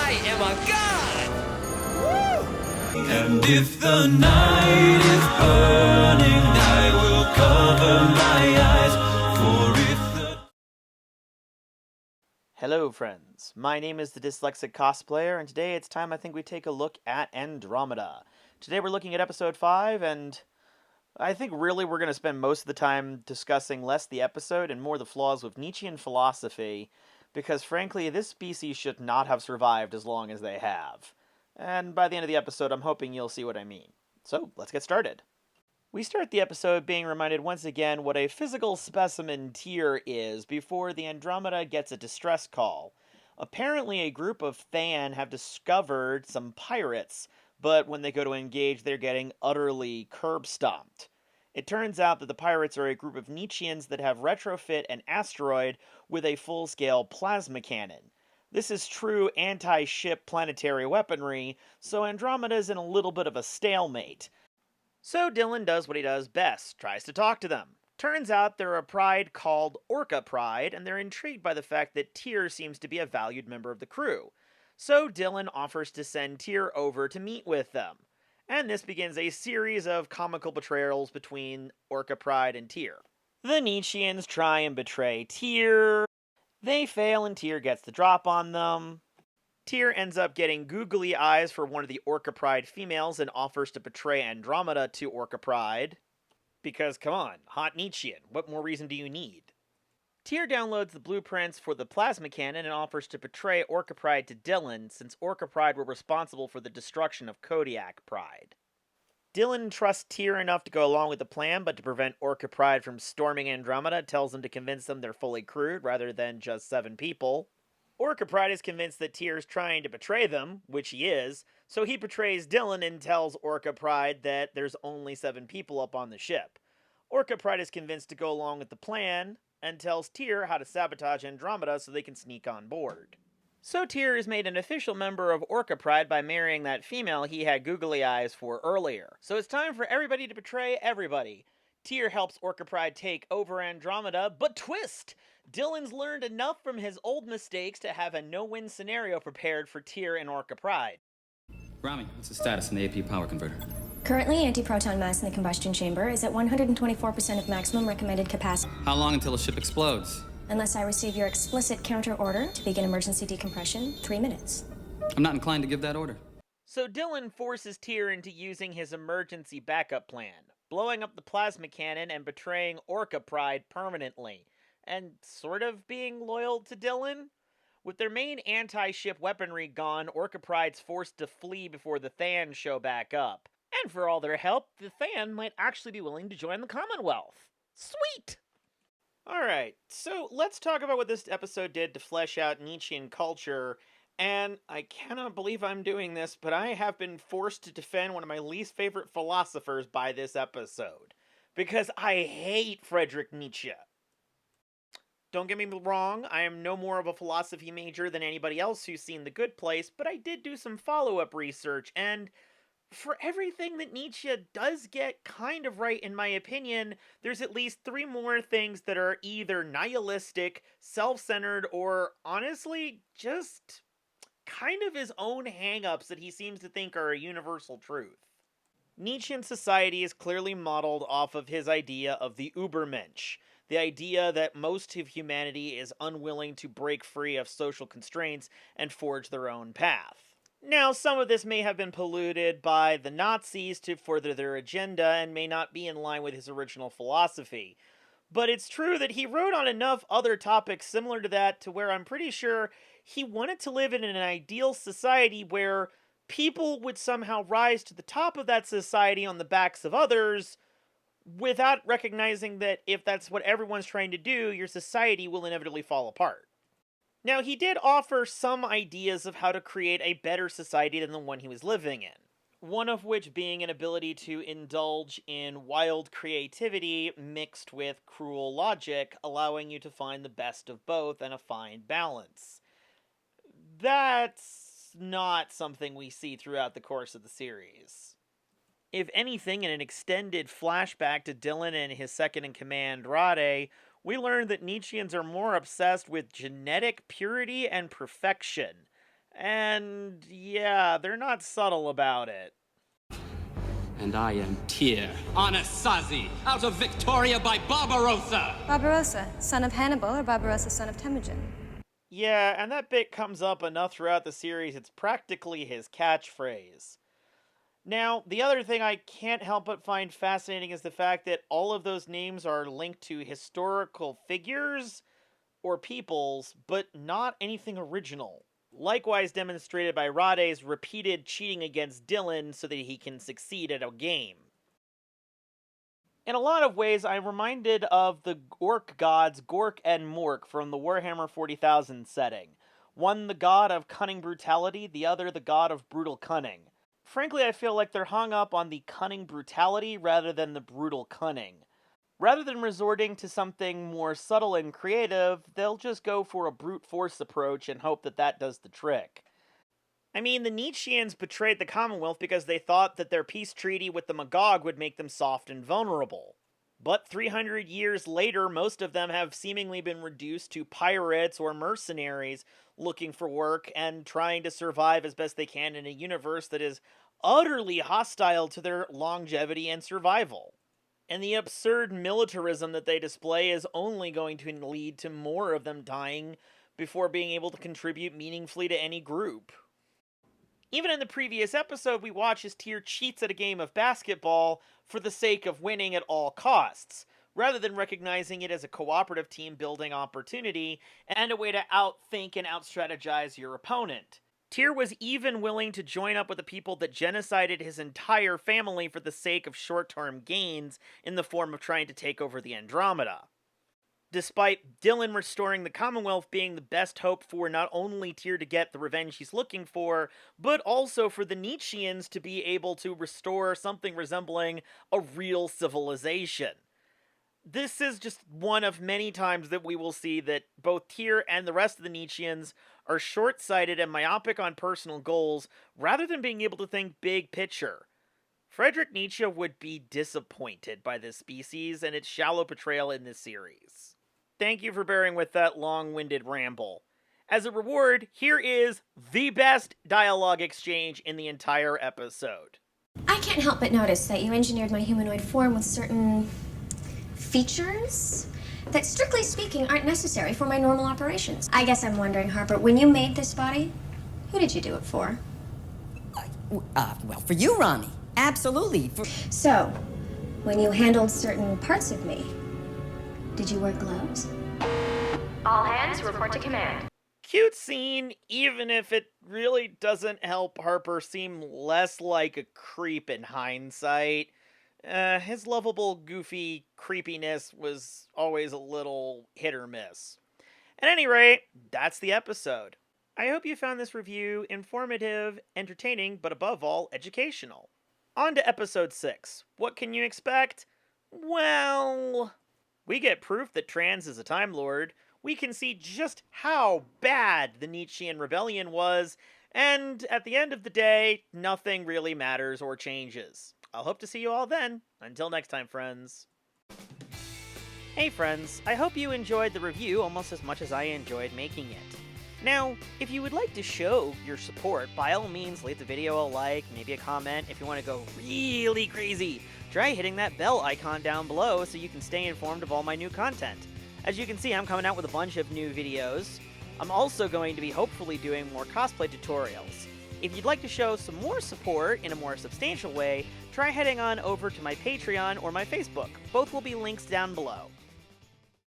I am a god! Woo! And if the night is burning, I will cover my eyes, for if the... Hello friends, my name is the Dyslexic Cosplayer, and today it's time I think we take a look at Andromeda. Today we're looking at episode 5, and I think really we're going to spend most of the time discussing less the episode and more the flaws with Nietzschean philosophy, because frankly this species should not have survived as long as they have. And by the end of the episode I'm hoping you'll see what I mean. So let's get started. We start the episode being reminded once again what a physical specimen Tyr is before the Andromeda gets a distress call. Apparently a group of Than have discovered some pirates, but when they go to engage they're getting utterly curb-stomped. It turns out that the pirates are a group of Nietzscheans that have retrofit an asteroid with a full-scale plasma cannon. This is true anti-ship planetary weaponry, so Andromeda's in a little bit of a stalemate. So Dylan does what he does best, tries to talk to them. Turns out they're a pride called Orca Pride, and they're intrigued by the fact that Tyr seems to be a valued member of the crew. So Dylan offers to send Tyr over to meet with them. And this begins a series of comical betrayals between Orca Pride and Tyr. The Nietzscheans try and betray Tyr. They fail and Tyr gets the drop on them. Tyr ends up getting googly eyes for one of the Orca Pride females and offers to betray Andromeda to Orca Pride. Because, come on, hot Nietzschean, what more reason do you need? Tyr downloads the blueprints for the plasma cannon and offers to betray Orca Pride to Dylan, since Orca Pride were responsible for the destruction of Kodiak Pride. Dylan trusts Tyr enough to go along with the plan, but to prevent Orca Pride from storming Andromeda, tells them to convince them they're fully crewed rather than just 7 people. Orca Pride is convinced that Tyr's trying to betray them, which he is, so he betrays Dylan and tells Orca Pride that there's only 7 people up on the ship. Orca Pride is convinced to go along with the plan, and tells Tyr how to sabotage Andromeda so they can sneak on board. So Tyr is made an official member of Orca Pride by marrying that female he had googly eyes for earlier. So it's time for everybody to betray everybody. Tyr helps Orca Pride take over Andromeda, but twist! Dylan's learned enough from his old mistakes to have a no-win scenario prepared for Tyr and Orca Pride. Rami, what's the status in the AP power converter? Currently, anti-proton mass in the combustion chamber is at 124% of maximum recommended capacity. How long until the ship explodes? Unless I receive your explicit counter order to begin emergency decompression, 3 minutes. I'm not inclined to give that order. So Dylan forces Tyr into using his emergency backup plan, blowing up the plasma cannon and betraying Orca Pride permanently, and sort of being loyal to Dylan. With their main anti-ship weaponry gone, Orca Pride's forced to flee before the Than show back up. And for all their help, the Than might actually be willing to join the Commonwealth. Sweet! Alright, so let's talk about what this episode did to flesh out Nietzschean culture, and I cannot believe I'm doing this, but I have been forced to defend one of my least favorite philosophers by this episode. Because I hate Friedrich Nietzsche. Don't get me wrong, I am no more of a philosophy major than anybody else who's seen The Good Place, but I did do some follow-up research, and for everything that Nietzsche does get kind of right in my opinion, there's at least 3 more things that are either nihilistic, self-centered, or honestly, just kind of his own hang-ups that he seems to think are a universal truth. Nietzschean society is clearly modeled off of his idea of the Übermensch, the idea that most of humanity is unwilling to break free of social constraints and forge their own path. Now, some of this may have been polluted by the Nazis to further their agenda and may not be in line with his original philosophy. But it's true that he wrote on enough other topics similar to that to where I'm pretty sure he wanted to live in an ideal society where people would somehow rise to the top of that society on the backs of others, without recognizing that if that's what everyone's trying to do, your society will inevitably fall apart. Now, he did offer some ideas of how to create a better society than the one he was living in. One of which being an ability to indulge in wild creativity mixed with cruel logic, allowing you to find the best of both and a fine balance. That's not something we see throughout the course of the series. If anything, in an extended flashback to Dylan and his second-in-command, Rade, we learn that Nietzscheans are more obsessed with genetic purity and perfection. And yeah, they're not subtle about it. And I am Tyr, Anasazi, out of Victoria by Barbarossa! Barbarossa, son of Hannibal, or Barbarossa, son of Temujin? Yeah, and that bit comes up enough throughout the series, it's practically his catchphrase. Now, the other thing I can't help but find fascinating is the fact that all of those names are linked to historical figures or peoples, but not anything original. Likewise demonstrated by Rade's repeated cheating against Dylan so that he can succeed at a game. In a lot of ways, I'm reminded of the orc gods Gork and Mork from the Warhammer 40,000 setting. One the god of cunning brutality, the other the god of brutal cunning. Frankly, I feel like they're hung up on the cunning brutality rather than the brutal cunning. Rather than resorting to something more subtle and creative, they'll just go for a brute force approach and hope that that does the trick. I mean, the Nietzscheans betrayed the Commonwealth because they thought that their peace treaty with the Magog would make them soft and vulnerable. But 300 years later, most of them have seemingly been reduced to pirates or mercenaries looking for work and trying to survive as best they can in a universe that is utterly hostile to their longevity and survival. And the absurd militarism that they display is only going to lead to more of them dying before being able to contribute meaningfully to any group. Even in the previous episode, we watch as Tyr cheats at a game of basketball for the sake of winning at all costs, rather than recognizing it as a cooperative team-building opportunity and a way to outthink and outstrategize your opponent. Tyr was even willing to join up with the people that genocided his entire family for the sake of short-term gains in the form of trying to take over the Andromeda. Despite Dylan restoring the Commonwealth being the best hope for not only Tyr to get the revenge he's looking for, but also for the Nietzscheans to be able to restore something resembling a real civilization. This is just one of many times that we will see that both Tyr and the rest of the Nietzscheans are short-sighted and myopic on personal goals, rather than being able to think big picture. Friedrich Nietzsche would be disappointed by this species and its shallow portrayal in this series. Thank you for bearing with that long-winded ramble. As a reward, here is the best dialogue exchange in the entire episode. I can't help but notice that you engineered my humanoid form with certain features that, strictly speaking, aren't necessary for my normal operations. I guess I'm wondering, Harper, when you made this body, who did you do it for? Well, for you, Rami. Absolutely. So, when you handled certain parts of me, did you wear gloves? All hands report to command. Cute scene, even if it really doesn't help Harper seem less like a creep in hindsight. His lovable, goofy creepiness was always a little hit or miss. At any rate, that's the episode. I hope you found this review informative, entertaining, but above all, educational. On to episode 6. What can you expect? Well, we get proof that Trans is a Time Lord, we can see just how bad the Nietzschean rebellion was, and at the end of the day, nothing really matters or changes. I'll hope to see you all then. Until next time, friends. Hey friends, I hope you enjoyed the review almost as much as I enjoyed making it. Now, if you would like to show your support, by all means leave the video a like, maybe a comment. If you want to go really crazy, try hitting that bell icon down below so you can stay informed of all my new content. As you can see, I'm coming out with a bunch of new videos. I'm also going to be hopefully doing more cosplay tutorials. If you'd like to show some more support in a more substantial way, try heading on over to my Patreon or my Facebook. Both will be links down below.